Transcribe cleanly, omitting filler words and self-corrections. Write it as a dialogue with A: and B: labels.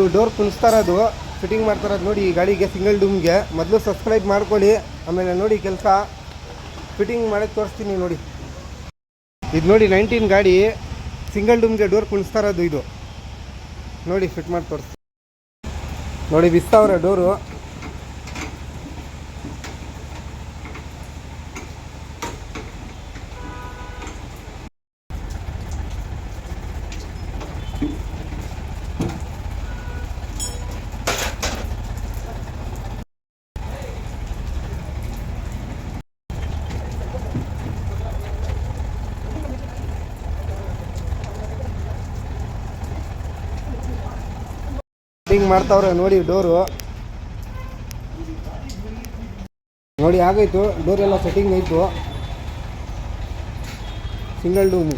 A: ಇದು ಡೋರ್ ಕುಣಿಸ್ತಾ ಇರೋದು, ಫಿಟ್ಟಿಂಗ್ ಮಾಡ್ತಾ ಇರೋದು ನೋಡಿ ಈ ಗಾಡಿಗೆ, ಸಿಂಗಲ್ ಡೂಮ್ಗೆ. ಮೊದಲು ಸಬ್ಸ್ಕ್ರೈಬ್ ಮಾಡ್ಕೊಳ್ಳಿ, ಆಮೇಲೆ ನೋಡಿ ಕೆಲಸ ಫಿಟ್ಟಿಂಗ್ ಮಾಡೋಕ್ಕೆ ತೋರಿಸ್ತೀನಿ ನೋಡಿ. ಇದು ನೋಡಿ 19 ಗಾಡಿ ಸಿಂಗಲ್ ಡೂಮ್ಗೆ ಡೋರ್ ಕುಣಿಸ್ತಾ ಇರೋದು ಇದು ನೋಡಿ, ಫಿಟ್ ಮಾಡಿ ತೋರಿಸ್ತೀನಿ ನೋಡಿ. ಬಿಸ್ತಾವ್ರೆ ಡೋರು. ಫಿಟ್ಟಿಂಗ್ ಮಾಡ್ತಾವ್ರೆ ನೋಡಿ ಡೋರು ನೋಡಿ, ಆಗೈತು ಡೋರ್ ಎಲ್ಲ ಸೆಟ್ಟಿಂಗ್ ಆಯಿತು. Single doom